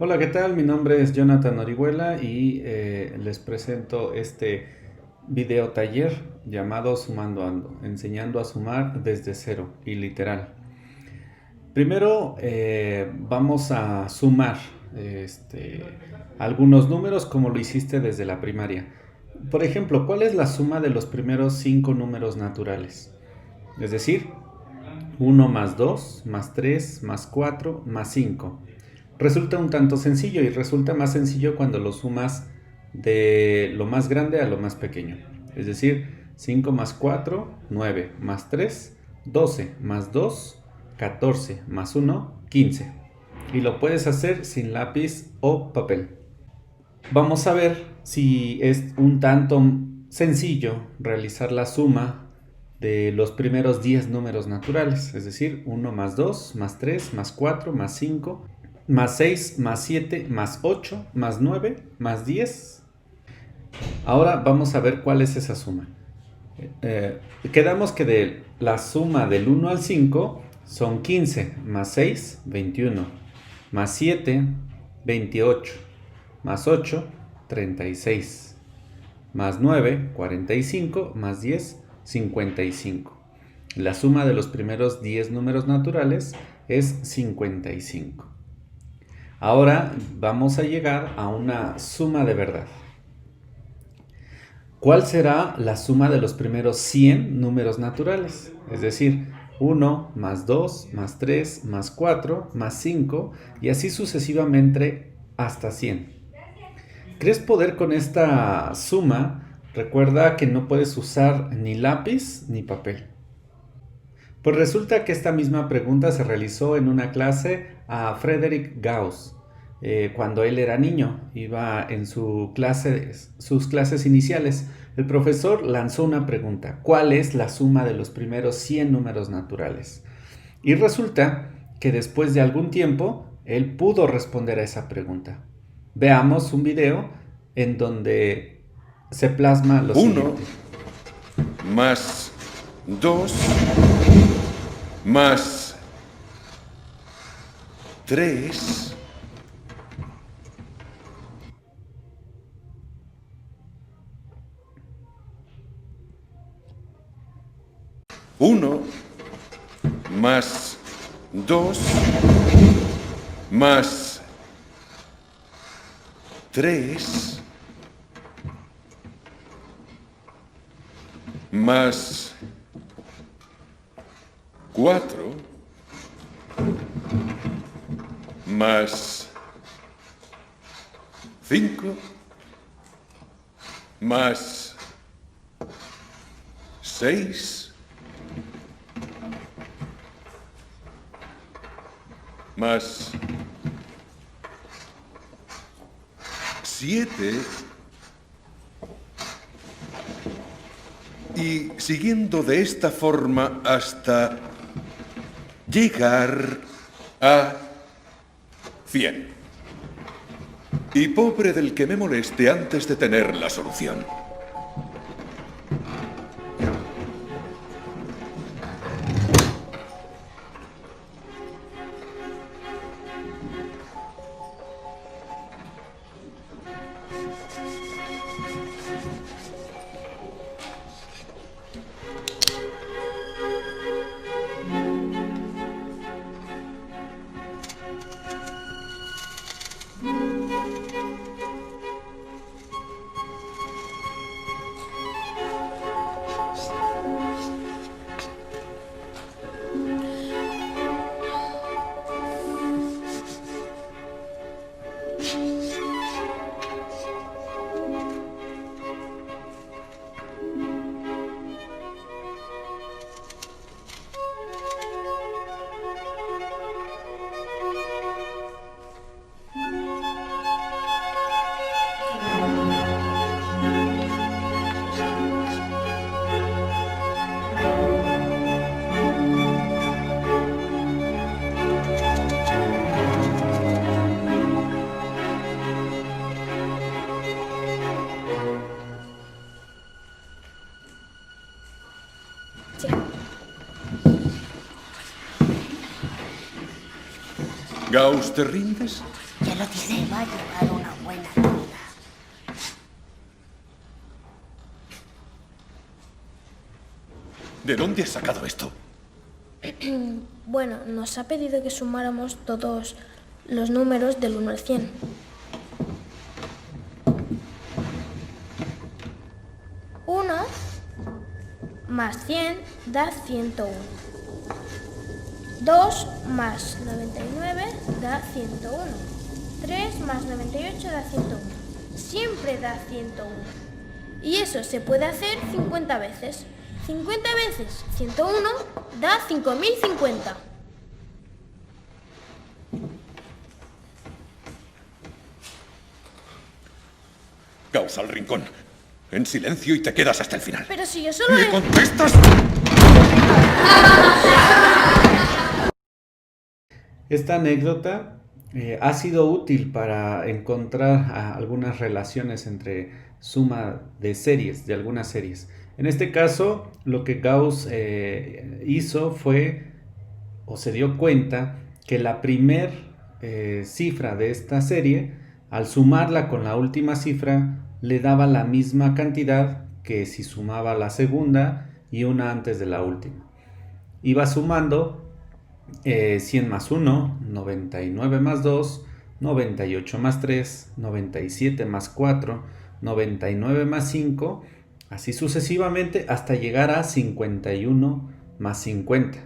Hola, ¿qué tal? Mi nombre es Jonathan Orihuela y les presento este video taller llamado Sumando Ando, enseñando a sumar desde cero y literal. Primero vamos a sumar algunos números como lo hiciste desde la primaria. Por ejemplo, ¿cuál es la suma de los primeros 5 números naturales? Es decir, uno más 2 más 3 más 4 más 5. Resulta un tanto sencillo y resulta más sencillo cuando lo sumas de lo más grande a lo más pequeño. Es decir, 5 más 4, 9 más 3, 12 más 2, 14 más 1, 15. Y lo puedes hacer sin lápiz o papel. Vamos a ver si es un tanto sencillo realizar la suma de los primeros 10 números naturales, es decir, 1 más 2, más 3, más 4, más 5, más 6, más 7, más 8, más 9, más 10. Ahora vamos a ver cuál es esa suma. Quedamos que de la suma del 1 al 5 son 15, más 6, 21, más 7, 28, más 8, 36, más 9, 45, más 10, 55. La suma de los primeros 10 números naturales es 55. Ahora vamos a llegar a una suma de verdad. ¿Cuál será la suma de los primeros 100 números naturales? Es decir, 1 más 2 más 3 más 4 más 5 y así sucesivamente hasta 100. ¿Crees poder con esta suma? Recuerda que no puedes usar ni lápiz ni papel. Pues resulta que esta misma pregunta se realizó en una clase a Frederick Gauss. Cuando él era niño, iba en sus clases iniciales. El profesor lanzó una pregunta: ¿cuál es la suma de los primeros 100 números naturales? Y resulta que después de algún tiempo, él pudo responder a esa pregunta. Veamos un video en donde se plasma lo 1 siguiente. más 2 más 3 1 más 2 más 3 más 4 más 5 más 6 más 7 y siguiendo de esta forma hasta llegar a 100. Y pobre del que me moleste antes de tener la solución. Gauss, ¿te rindes? Ya lo diré. Se va a llevar una buena vida. ¿De dónde has sacado esto? Bueno, nos ha pedido que sumáramos todos los números del 1 al 100. Uno más 100 da 101. 2 más 99 da 101. 3 más 98 da 101. Siempre da 101. Y eso se puede hacer 50 veces. 50 veces 101 da 5050. Gauss, al rincón. En silencio y te quedas hasta el final. Pero si yo solo ¿Me contestas? Esta anécdota ha sido útil para encontrar algunas relaciones entre suma de series, de algunas series. En este caso, lo que Gauss hizo fue, o se dio cuenta, que la primer cifra de esta serie, al sumarla con la última cifra, le daba la misma cantidad que si sumaba la segunda y una antes de la última. Iba sumando 100 más 1, 99 más 2, 98 más 3, 97 más 4, 99 más 5, así sucesivamente hasta llegar a 51 más 50,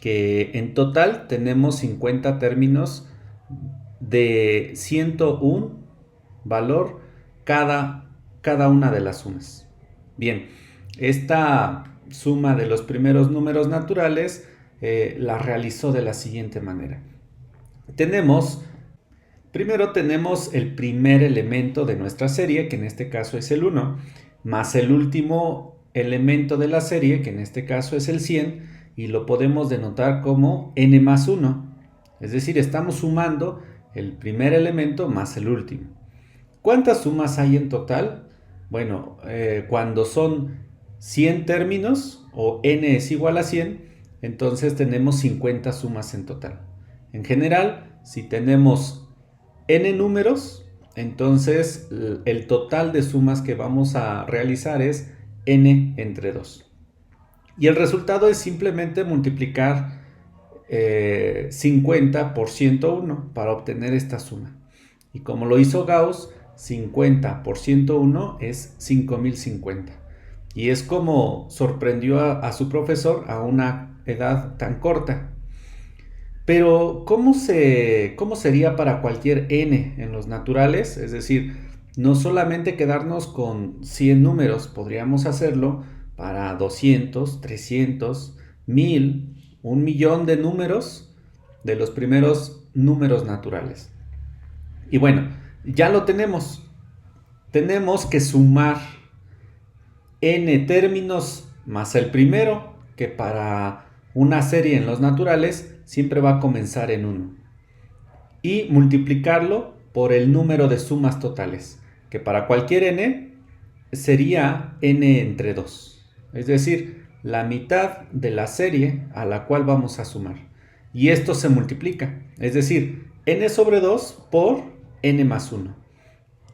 que en total tenemos 50 términos de 101 valor cada una de las sumas. Bien, esta suma de los primeros números naturales la realizó de la siguiente manera. Primero tenemos el primer elemento de nuestra serie, que en este caso es el 1, más el último elemento de la serie, que en este caso es el 100, y lo podemos denotar como n más 1. Es decir, estamos sumando el primer elemento más el último. ¿Cuántas sumas hay en total? Bueno, cuando son 100 términos o n es igual a 100, entonces tenemos 50 sumas en total. En general, si tenemos n números, entonces el total de sumas que vamos a realizar es n entre 2. Y el resultado es simplemente multiplicar 50 por 101 para obtener esta suma. Y como lo hizo Gauss, 50 por 101 es 5050. Y es como sorprendió a su profesor a una edad tan corta. Pero, ¿cómo sería para cualquier n en los naturales? Es decir, no solamente quedarnos con 100 números, podríamos hacerlo para 200, 300, 1000, 1.000.000 de números de los primeros números naturales. Y bueno, ya lo tenemos. Tenemos que sumar n términos más el primero, que para una serie en los naturales siempre va a comenzar en 1. Y multiplicarlo por el número de sumas totales, que para cualquier n sería n entre 2. Es decir, la mitad de la serie a la cual vamos a sumar. Y esto se multiplica. Es decir, n sobre 2 por n más 1.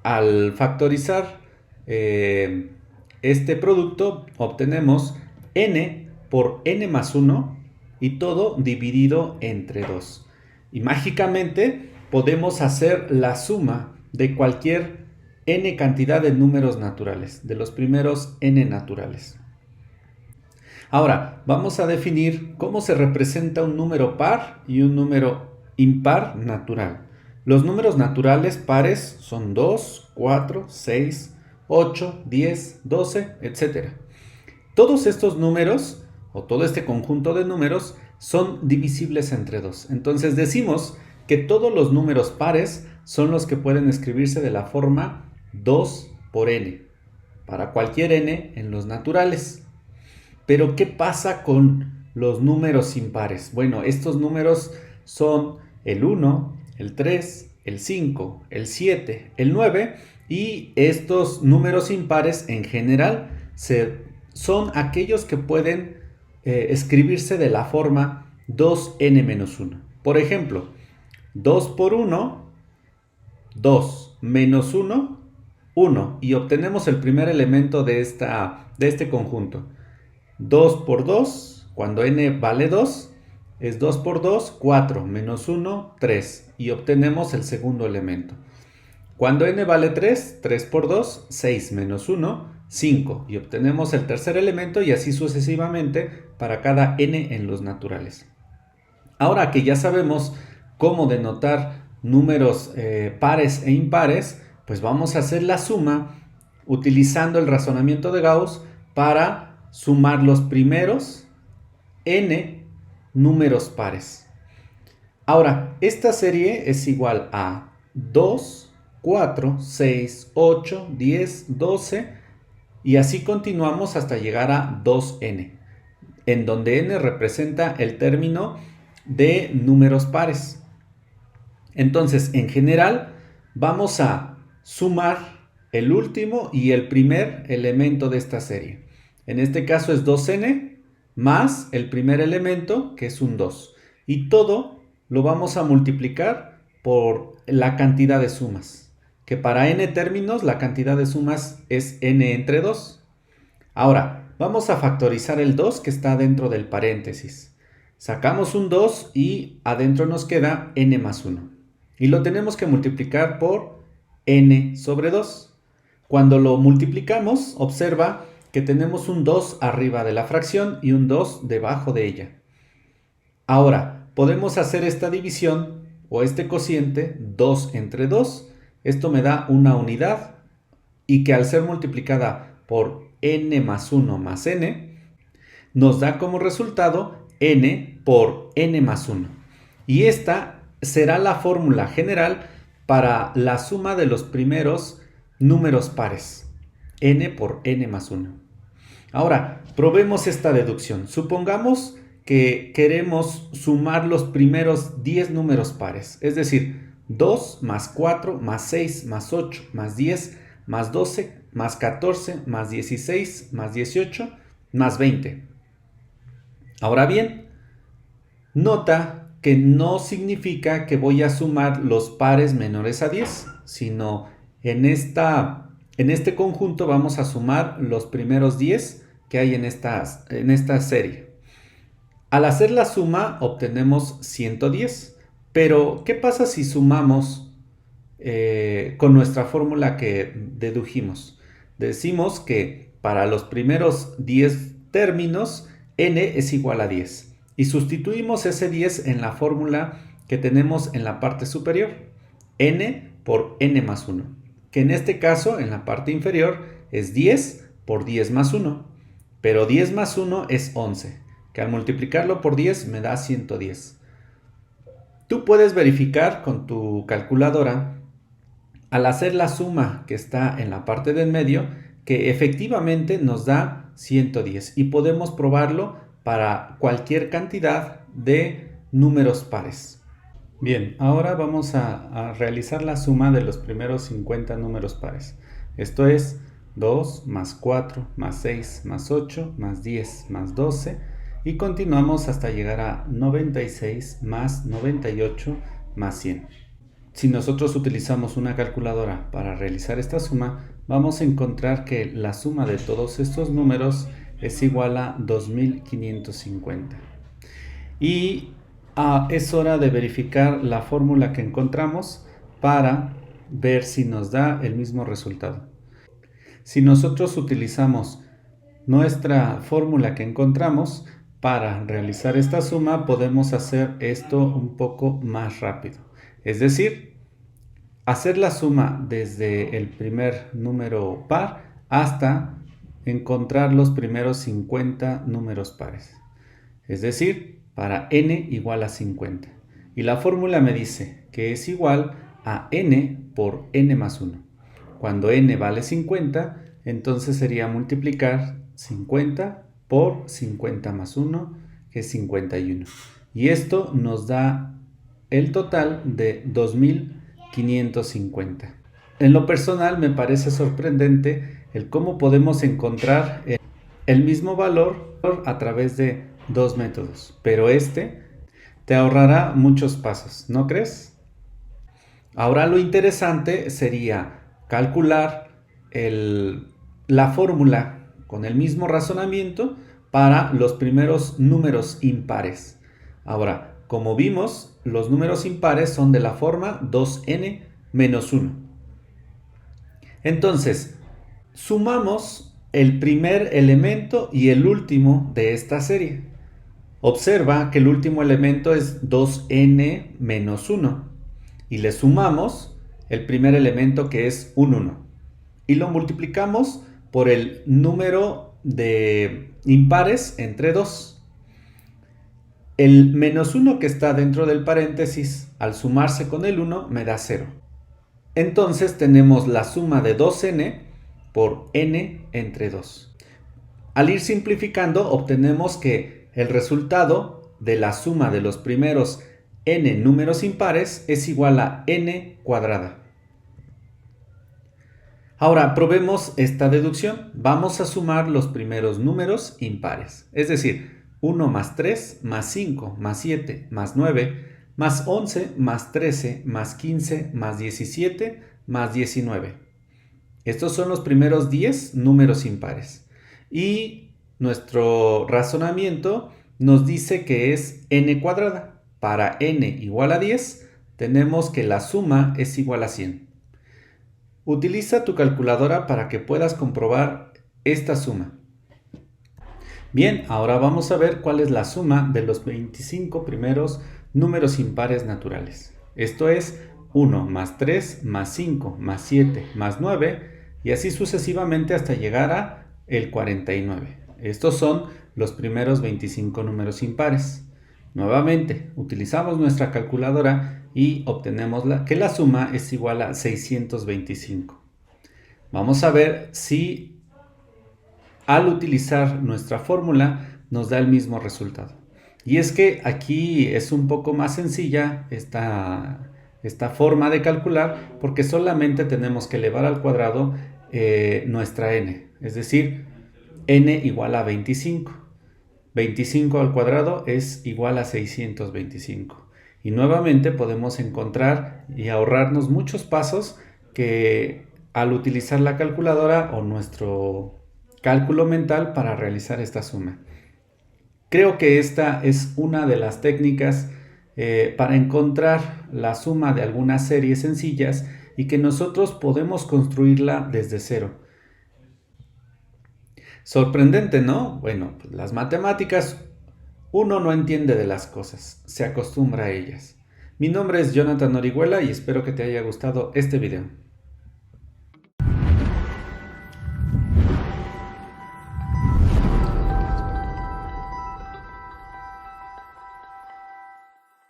Al factorizar este producto obtenemos n por n más 1 y todo dividido entre 2. Y mágicamente podemos hacer la suma de cualquier n cantidad de números naturales, de los primeros n naturales. Ahora, vamos a definir cómo se representa un número par y un número impar natural. Los números naturales pares son 2, 4, 6, 8, 10, 12, etc. Todos estos números, o todo este conjunto de números, son divisibles entre 2. Entonces decimos que todos los números pares son los que pueden escribirse de la forma 2 por n, para cualquier n en los naturales. Pero, ¿qué pasa con los números impares? Bueno, estos números son el 1, el 3, el 5, el 7, el 9, y estos números impares en general son aquellos que pueden escribirse de la forma 2n menos 1. Por ejemplo, 2 por 1 2 menos 1, 1. Y obtenemos el primer elemento de este conjunto. 2 por 2, cuando n vale 2, es 2 por 2, 4, menos 1, 3. Y obtenemos el segundo elemento. Cuando n vale 3, 3 por 2, 6, menos 1, 5. Y obtenemos el tercer elemento y así sucesivamente para cada n en los naturales. Ahora que ya sabemos cómo denotar números pares e impares, pues vamos a hacer la suma utilizando el razonamiento de Gauss para sumar los primeros n números pares. Ahora, esta serie es igual a 2, 4, 6, 8, 10, 12 y así continuamos hasta llegar a 2n, en donde n representa el término de números pares. Entonces, en general, vamos a sumar el último y el primer elemento de esta serie. En este caso es 2n más el primer elemento, que es un 2. Y todo lo vamos a multiplicar por la cantidad de sumas, que para n términos la cantidad de sumas es n entre 2. Ahora, vamos a factorizar el 2 que está dentro del paréntesis. Sacamos un 2 y adentro nos queda n más 1. Y lo tenemos que multiplicar por n sobre 2. Cuando lo multiplicamos, observa que tenemos un 2 arriba de la fracción y un 2 debajo de ella. Ahora, podemos hacer esta división o este cociente 2 entre 2. Esto me da una unidad y que al ser multiplicada por n más 1 más n, nos da como resultado n por n más 1. Y esta será la fórmula general para la suma de los primeros números pares. N por n más 1. Ahora, probemos esta deducción. Supongamos que queremos sumar los primeros 10 números pares, es decir, 2 más 4 más 6 más 8 más 10 más 12 más 14 más 16 más 18 más 20. Ahora bien, nota que no significa que voy a sumar los pares menores a 10, sino en este conjunto vamos a sumar los primeros 10 que hay en esta serie. Al hacer la suma obtenemos 110, pero ¿qué pasa si sumamos con nuestra fórmula que dedujimos? Decimos que para los primeros 10 términos n es igual a 10 y sustituimos ese 10 en la fórmula que tenemos en la parte superior, n por n más 1, que en este caso en la parte inferior es 10 por 10 más 1, pero 10 más 1 es 11, que al multiplicarlo por 10 me da 110. Tú puedes verificar con tu calculadora, al hacer la suma que está en la parte del medio, que efectivamente nos da 110 y podemos probarlo para cualquier cantidad de números pares. Bien, ahora vamos a realizar la suma de los primeros 50 números pares. Esto es 2 más 4 más 6 más 8 más 10 más 12 y continuamos hasta llegar a 96 más 98 más 100. Si nosotros utilizamos una calculadora para realizar esta suma, vamos a encontrar que la suma de todos estos números es igual a 2550. Y es hora de verificar la fórmula que encontramos para ver si nos da el mismo resultado. Si nosotros utilizamos nuestra fórmula que encontramos para realizar esta suma, podemos hacer esto un poco más rápido. Es decir, hacer la suma desde el primer número par hasta encontrar los primeros 50 números pares. Es decir, para n igual a 50. Y la fórmula me dice que es igual a n por n más 1. Cuando n vale 50, entonces sería multiplicar 50 por 50 más 1, que es 51. Y esto nos da el total de 2550. En lo personal me parece sorprendente el cómo podemos encontrar el mismo valor a través de dos métodos, pero este te ahorrará muchos pasos, ¿no crees? Ahora lo interesante sería calcular la fórmula con el mismo razonamiento para los primeros números impares. Ahora, como vimos, los números impares son de la forma 2n menos 1. Entonces, sumamos el primer elemento y el último de esta serie. Observa que el último elemento es 2n menos 1 y le sumamos el primer elemento, que es un 1, y lo multiplicamos por el número de impares entre 2. El menos 1 que está dentro del paréntesis, al sumarse con el 1, me da 0. Entonces tenemos la suma de 2n por n entre 2. Al ir simplificando, obtenemos que el resultado de la suma de los primeros n números impares es igual a n cuadrada. Ahora probemos esta deducción. Vamos a sumar los primeros números impares, es decir, 1 más 3 más 5 más 7 más 9 más 11 más 13 más 15 más 17 más 19. Estos son los primeros 10 números impares. Y nuestro razonamiento nos dice que es n cuadrada. Para n igual a 10, tenemos que la suma es igual a 100. Utiliza tu calculadora para que puedas comprobar esta suma. Bien, ahora vamos a ver cuál es la suma de los 25 primeros números impares naturales. Esto es 1 más 3 más 5 más 7 más 9 y así sucesivamente hasta llegar a el 49. Estos son los primeros 25 números impares. Nuevamente, utilizamos nuestra calculadora y obtenemos que la suma es igual a 625. Vamos a ver si al utilizar nuestra fórmula nos da el mismo resultado. Y es que aquí es un poco más sencilla esta forma de calcular, porque solamente tenemos que elevar al cuadrado nuestra n, es decir, n igual a 25. 25 al cuadrado es igual a 625. Y nuevamente podemos encontrar y ahorrarnos muchos pasos que al utilizar la calculadora o nuestro cálculo mental para realizar esta suma. Creo que esta es una de las técnicas para encontrar la suma de algunas series sencillas y que nosotros podemos construirla desde cero. Sorprendente, ¿no? Bueno, pues las matemáticas, uno no entiende de las cosas, se acostumbra a ellas. Mi nombre es Jonathan Orihuela y espero que te haya gustado este video.